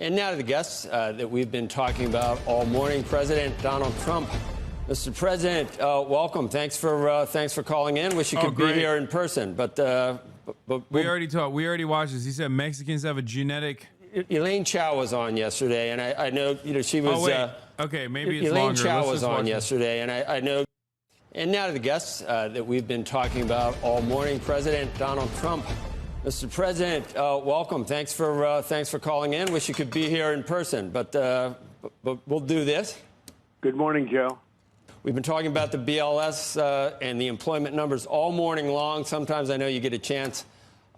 And now to the guests that we've been talking about all morning. President Donald Trump. Mr. President, welcome. Thanks for calling in. Wish you could be here in person, but we already talked. We already watched this. He said Mexicans have a genetic. Elaine Chao was on yesterday, and I know she was. Oh wait. Okay, maybe it's Elaine longer. Chao was on yesterday, and I know. And now to the guests that we've been talking about all morning. President Donald Trump. Mr. President, welcome. Thanks for calling in. Wish you could be here in person, but we'll do this. Good morning, Joe. We've been talking about the BLS and the employment numbers all morning long. Sometimes I know you get a chance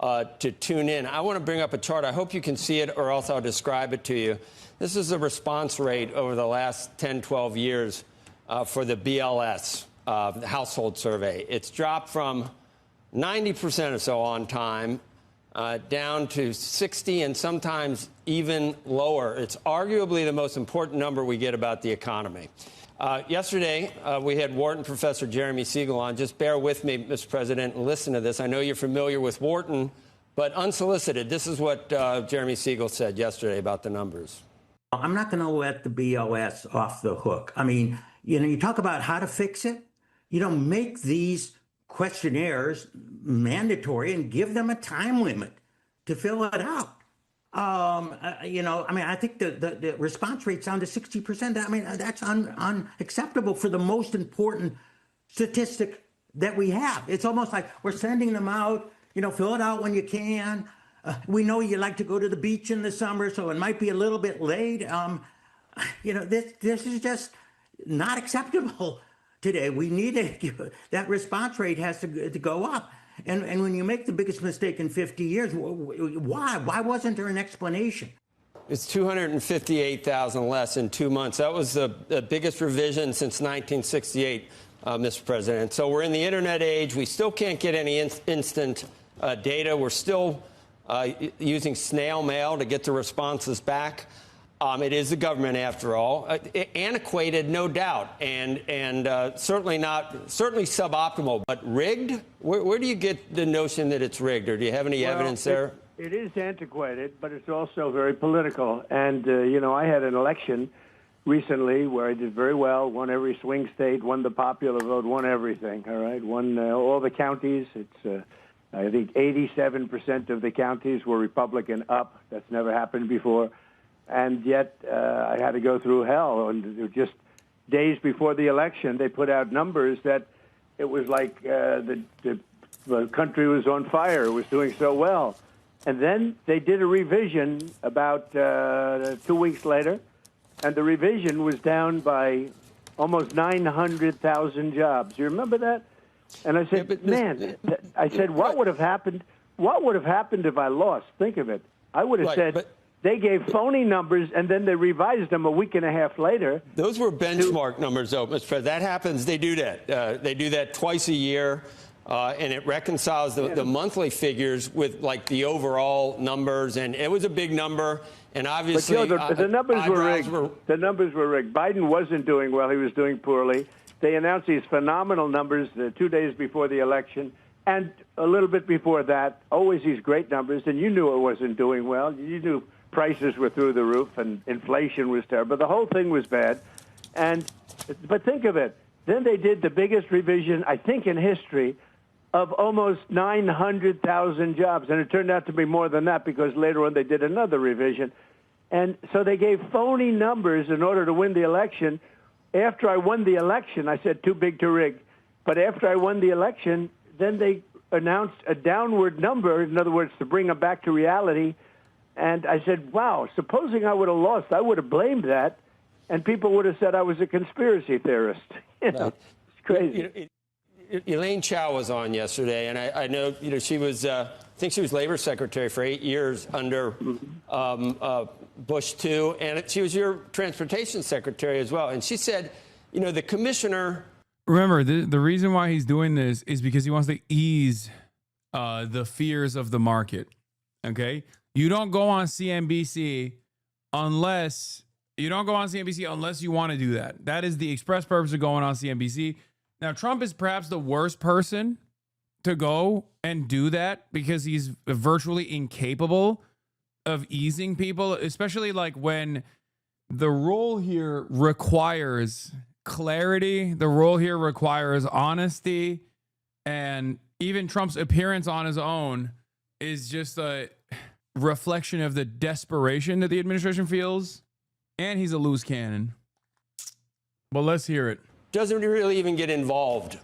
to tune in. I want to bring up a chart. I hope you can see it, or else I'll describe it to you. This is the response rate over the last 10, 12 years for the BLS, the household survey. It's dropped from 90% or so on time down to 60 and sometimes even lower. It's arguably the most important number we get about the economy. Yesterday, we had Wharton Professor Jeremy Siegel on. Just bear with me, Mr. President, and listen to this. I know you're familiar with Wharton, but unsolicited, this is what Jeremy Siegel said yesterday about the numbers. I'm not going to let the BLS off the hook. I mean, you talk about how to fix it. Make these questionnaires mandatory and give them a time limit to fill it out. I think the response rate's down to 60%. I mean, that's unacceptable for the most important statistic that we have. It's almost like we're sending them out, fill it out when you can. We know you like to go to the beach in the summer, so it might be a little bit late. This is just not acceptable today. We need that response rate has to go up. And when you make the biggest mistake in 50 years, why? Why wasn't there an explanation? It's 258,000 less in 2 months. That was the biggest revision since 1968, Mr. President. So we're in the internet age. We still can't get any instant data. We're still using snail mail to get the responses back. It is the government, after all. Antiquated, no doubt, and certainly suboptimal, but rigged? Where do you get the notion that it's rigged, or do you have any evidence there? It is antiquated, but it's also very political. And, I had an election recently where I did very well, won every swing state, won the popular vote, won everything, all right? Won all the counties. It's, I think, 87% of the counties were Republican up. That's never happened before. And yet I had to go through hell. And just days before the election, they put out numbers that it was like the country was on fire. It was doing so well. And then they did a revision about 2 weeks later, and the revision was down by almost 900,000 jobs. You remember that? And I said, what would have happened? What would have happened if I lost? Think of it. I would have said... They gave phony numbers, and then they revised them a week and a half later. Those were benchmark numbers, though, Mr. President. That happens. They do that. They do that twice a year, and it reconciles the monthly figures with, like, the overall numbers. And it was a big number, and obviously... But, the numbers were rigged. The numbers were rigged. Biden wasn't doing well. He was doing poorly. They announced these phenomenal numbers 2 days before the election, and a little bit before that, always these great numbers, and you knew it wasn't doing well. You knew prices were through the roof and inflation was terrible. The whole thing was bad. But think of it. Then they did the biggest revision, I think, in history of almost 900,000 jobs. And it turned out to be more than that because later on they did another revision. And so they gave phony numbers in order to win the election. After I won the election, I said too big to rig. But after I won the election, then they announced a downward number, in other words, to bring them back to reality. And I said, wow, supposing I would have lost, I would have blamed that, and people would have said I was a conspiracy theorist. It's crazy. Elaine Chao was on yesterday, and I know, she was, I think she was Labor Secretary for 8 years under Bush II, and she was your Transportation Secretary as well. And she said, the commissioner... Remember, the reason why he's doing this is because he wants to ease the fears of the market, okay? You don't go on CNBC unless you want to do that. That is the express purpose of going on CNBC. Now, Trump is perhaps the worst person to go and do that because he's virtually incapable of easing people, especially like when the role here requires clarity, the role here requires honesty, and even Trump's appearance on his own is just a reflection of the desperation that the administration feels, and he's a loose cannon. Well, let's hear it. Doesn't really even get involved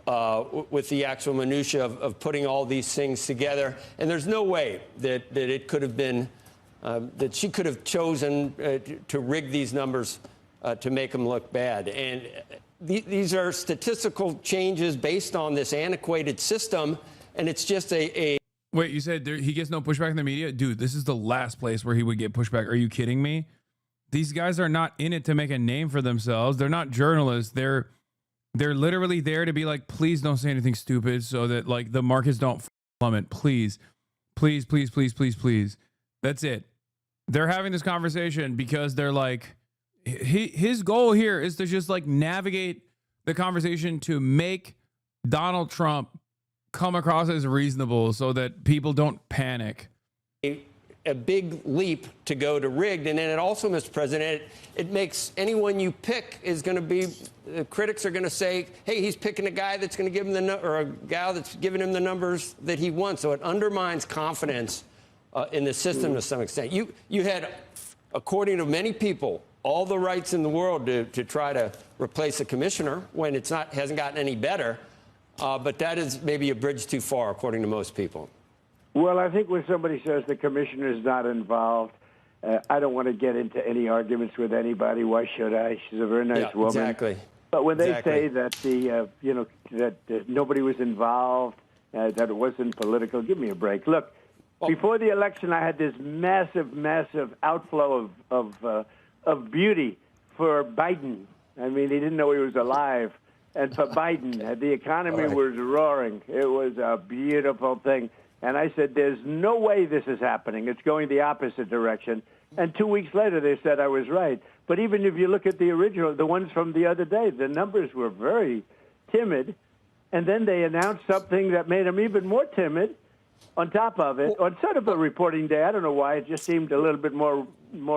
with the actual minutia of putting all these things together. And there's no way that it could have been, that she could have chosen to rig these numbers to make them look bad. And these are statistical changes based on this antiquated system. And it's just a Wait, you said he gets no pushback in the media? Dude, this is the last place where he would get pushback. Are you kidding me? These guys are not in it to make a name for themselves. They're not journalists. They're literally there to be like, please don't say anything stupid so that like the markets don't plummet. Please, please, please, please, please, please. That's it. They're having this conversation because they're like, his goal here is to just like navigate the conversation to make Donald Trump come across as reasonable so that people don't panic. A big leap to go to rigged. And then it also, Mr. President, it makes anyone you pick is going to be, critics are going to say, hey, he's picking a guy that's going to give him or a gal that's giving him the numbers that he wants. So it undermines confidence in the system to some extent. You had, according to many people, all the rights in the world to try to replace a commissioner when it's not, hasn't gotten any better. But that is maybe a bridge too far, according to most people. Well, I think when somebody says the commissioner is not involved, I don't want to get into any arguments with anybody. Why should I? She's a very nice woman. Exactly. But when they say that that nobody was involved, that it wasn't political, give me a break. Look, before the election, I had this massive, massive outflow of beauty for Biden. I mean, he didn't know he was alive. And for Biden, the economy was roaring. It was a beautiful thing. And I said, there's no way this is happening. It's going the opposite direction. And 2 weeks later, they said I was right. But even if you look at the original, the ones from the other day, the numbers were very timid. And then they announced something that made them even more timid on top of it. On sort of a reporting day, I don't know why, it just seemed a little bit more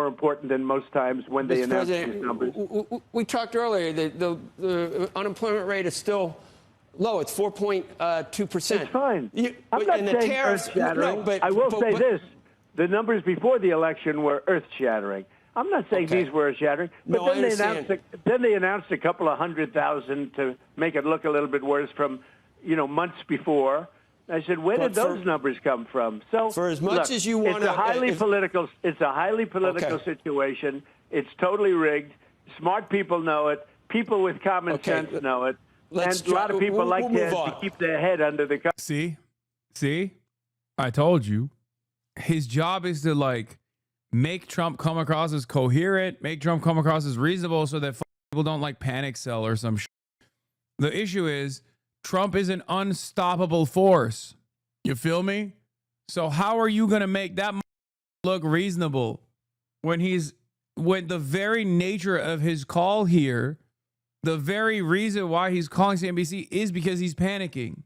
important than most times when they announced these numbers. We talked earlier that the unemployment rate is still low. It's 4.2%. It's fine. I'm not saying earth-shattering. No, I will say this. The numbers before the election were earth-shattering. I'm not saying these were earth-shattering. But No, then they announced a couple of 100,000 to make it look a little bit worse from, months before. I said, where did those numbers come from? So for as much as you want to, it's a highly political situation. It's totally rigged. Smart people know it. People with common sense know it. And a lot of people to keep their head under the cover. See, I told you. His job is to like make Trump come across as coherent, make Trump come across as reasonable, so that people don't like panic sell or some shit. The issue is, Trump is an unstoppable force. You feel me? So how are you going to make that look reasonable when the very nature of his call here, the very reason why he's calling CNBC is because he's panicking.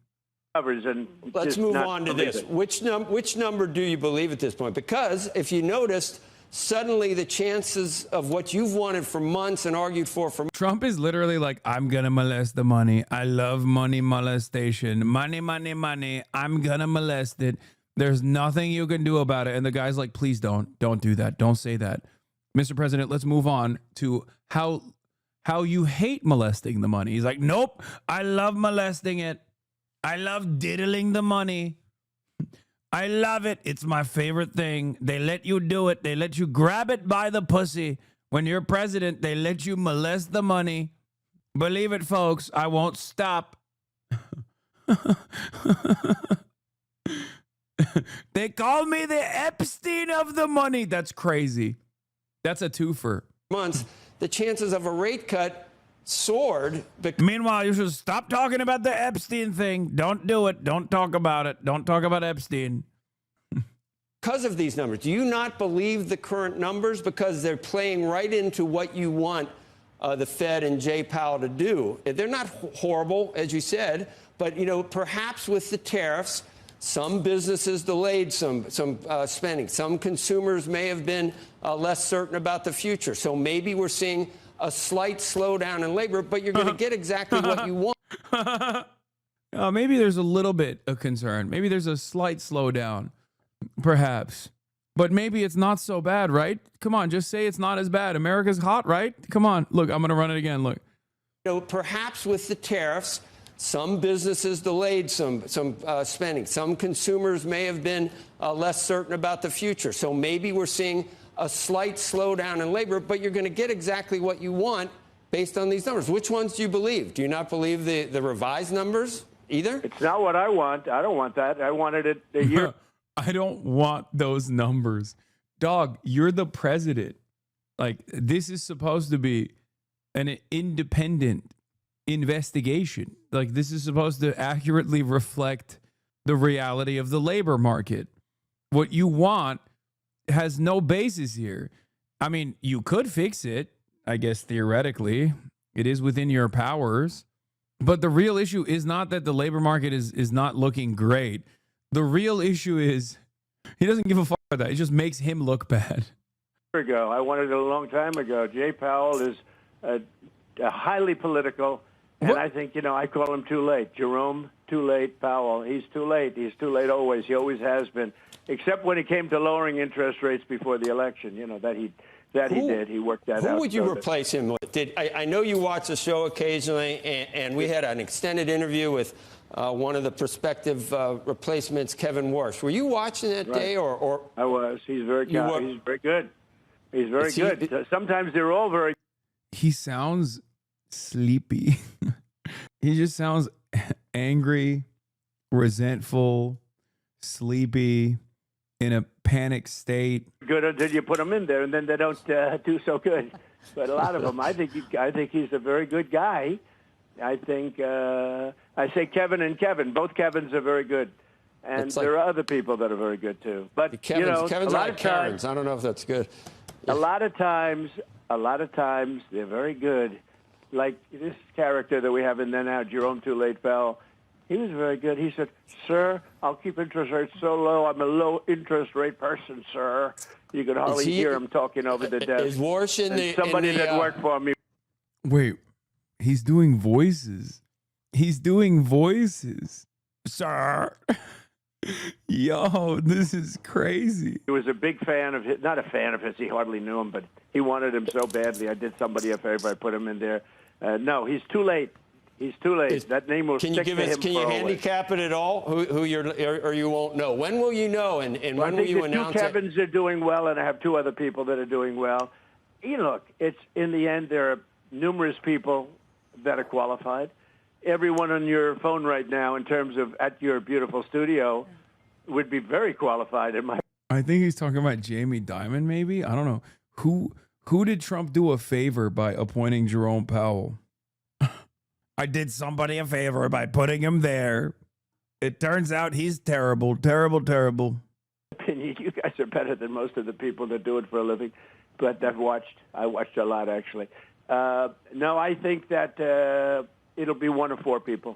Let's move on to this. Which number do you believe at this point? Because if you noticed, suddenly the chances of what you've wanted for months and argued for Trump is literally like, I'm gonna molest the money. I love money molestation. Money, money, money. I'm gonna molest it. There's nothing you can do about it. And the guy's like, please don't do that. Don't say that. Mr. President, let's move on to how you hate molesting the money. He's like, nope, I love molesting it. I love diddling the money. I love it. It's my favorite thing. They let you do it. They let you grab it by the pussy. When you're president, they let you molest the money. Believe it, folks. I won't stop. They call me the Epstein of the money. That's crazy. That's a twofer. Months, the chances of a rate cut soared. Meanwhile, you should stop talking about the Epstein thing. Don't do it. Don't talk about it. Don't talk about Epstein. Because of these numbers. Do you not believe the current numbers? Because they're playing right into what you want the Fed and Jay Powell to do. They're not horrible, as you said, but, perhaps with the tariffs, Some businesses delayed some spending. Some consumers may have been less certain about the future. So maybe we're seeing a slight slowdown in labor, but you're going to get exactly what you want. Maybe there's a little bit of concern. Maybe there's a slight slowdown, perhaps. But maybe it's not so bad, right? Come on, just say it's not as bad. America's hot, right? Come on. Look, I'm going to run it again. Look. Perhaps with the tariffs, some businesses delayed some spending. Some consumers may have been less certain about the future. So maybe we're seeing a slight slowdown in labor, but you're going to get exactly what you want based on these numbers. Which ones do you believe? Do you not believe the revised numbers either? It's not what I want. I don't want that. I wanted it a year. I don't want those numbers. Dog, you're the president. Like, this is supposed to be an independent investigation. Like, this is supposed to accurately reflect the reality of the labor market. What you want has no basis here. I mean, you could fix it, I guess, theoretically. It is within your powers. But the real issue is not that the labor market is not looking great. The real issue is he doesn't give a fuck about that. It just makes him look bad. Ago, I wanted it a long time ago. Jay Powell is highly political, and I think, I call him too late. Jerome, too late. Powell, he's too late. He's too late always. He always has been, except when it came to lowering interest rates before the election. He did. He worked that out. Who would you replace him with? I know you watch the show occasionally, and we had an extended interview with one of the prospective replacements, Kevin Warsh. Were you watching that day, or? I was. He's very good. He's very good. He's very good. Sometimes they're all very. He sounds sleepy. He just sounds angry, resentful, sleepy, in a panic state. Good until you put them in there, and then they don't do so good. But a lot of them, I think he's a very good guy. I think I say Kevin and Kevin. Both Kevins are very good, and there are other people that are very good too. But Kevin's like Karens. I don't know if that's good. A lot of times they're very good. Like this character that we have in there now, Jerome Too Late Powell. He was very good. He said, "Sir, I'll keep interest rates so low. I'm a low interest rate person, sir." You could hardly hear him talking over the desk. Is Warsh somebody that worked for me? Wait, he's doing voices. He's doing voices, sir. Yo, this is crazy. He was a big fan of his, not a fan of his, he hardly knew him, but he wanted him so badly. I did somebody a favor, I put him in there. No, he's too late. He's too late. That name will stick to him. Can you handicap it at all? Who you're, or you won't know? When will you know? And when will you announce it? I think the two Kevins are doing well, and I have two other people that are doing well. Look, it's in the end there are numerous people that are qualified. Everyone on your phone right now, in terms of at your beautiful studio, would be very qualified. I think he's talking about Jamie Dimon, maybe. I don't know. Who did Trump do a favor by appointing Jerome Powell? I did somebody a favor by putting him there. It turns out he's terrible, terrible, terrible. You guys are better than most of the people that do it for a living. But I watched a lot, actually. No, I think that it'll be one of four people.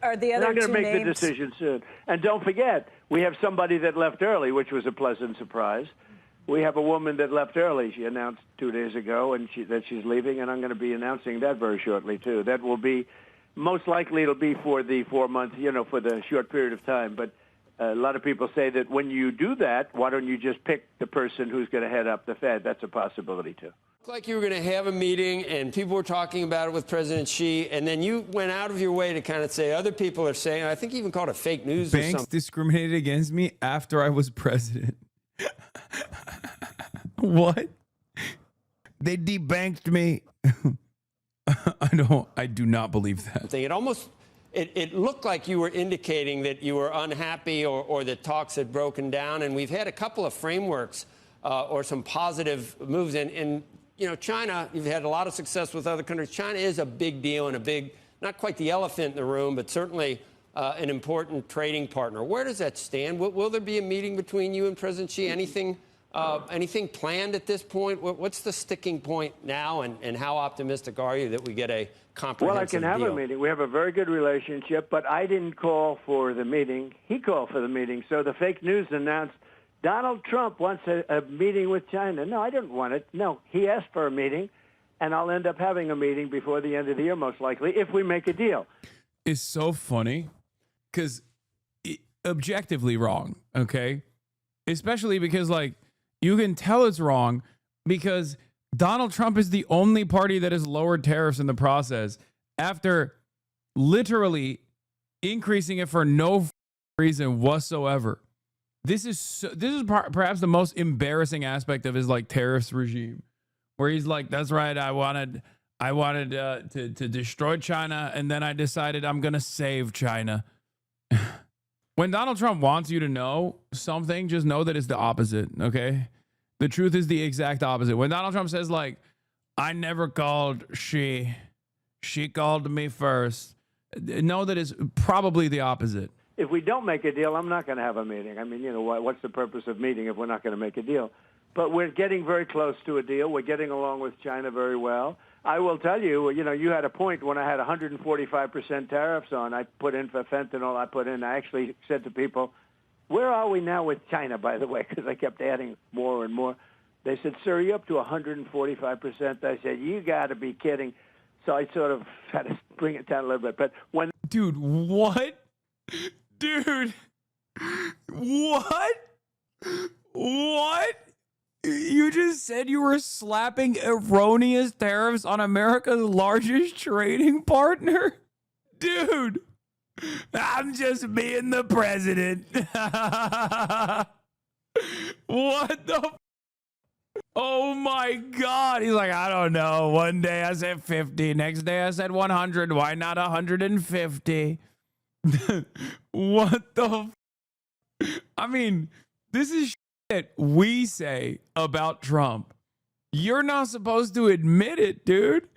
Are the other I'm going to make names... the decision soon. And don't forget, we have somebody that left early, which was a pleasant surprise. We have a woman that left early. She announced 2 days ago that she's leaving, and I'm going to be announcing that very shortly, too. That will be, most likely it'll be for the 4 months, for the short period of time. But a lot of people say that when you do that, why don't you just pick the person who's going to head up the Fed? That's a possibility, too. Like you were going to have a meeting and people were talking about it with President Xi, and then you went out of your way to kind of say other people are saying, I think you even called it fake news or something. Banks discriminated against me after I was president. What? They debanked me. I do not believe that. It looked like you were indicating that you were unhappy or that talks had broken down, and we've had a couple of frameworks or some positive moves in China. You've had a lot of success with other countries. China is a big deal and a big, not quite the elephant in the room, but certainly an important trading partner. Where does that stand? Will there be a meeting between you and President Xi? Anything Anything planned at this point? What's the sticking point now, and how optimistic are you that we get a comprehensive Well, I can have deal? a meeting. We have a very good relationship, but I didn't call for the meeting. He called for the meeting. So the fake news announced Donald Trump wants a meeting with China. No, I didn't want it. No, he asked for a meeting, and I'll end up having a meeting before the end of the year, most likely, if we make a deal. It's so funny because objectively wrong, okay? Especially because, like, you can tell it's wrong because Donald Trump is the only party that has lowered tariffs in the process after literally increasing it for no reason whatsoever. This is perhaps the most embarrassing aspect of his like tariffs regime, where he's like, "That's right, I wanted to destroy China, and then I decided I'm gonna save China." When Donald Trump wants you to know something, just know that it's the opposite. Okay, the truth is the exact opposite. When Donald Trump says like, "I never called she called me first," know that it's probably the opposite. If we don't make a deal, I'm not going to have a meeting. I mean, what's the purpose of meeting if we're not going to make a deal? But we're getting very close to a deal. We're getting along with China very well. I will tell you, you had a point when I had 145% tariffs on. I put in for fentanyl. I actually said to people, where are we now with China, by the way, because I kept adding more and more. They said, sir, you're up to 145%. I said, you got to be kidding. So I sort of had to bring it down a little bit. But when... Dude, what? Dude, what? What? You just said you were slapping erroneous tariffs on America's largest trading partner? Dude, I'm just being the president. What the? Oh my God. He's like, I don't know. One day I said 50. Next day I said 100. Why not 150? What the? I mean, this is that we say about Trump. You're not supposed to admit it, dude.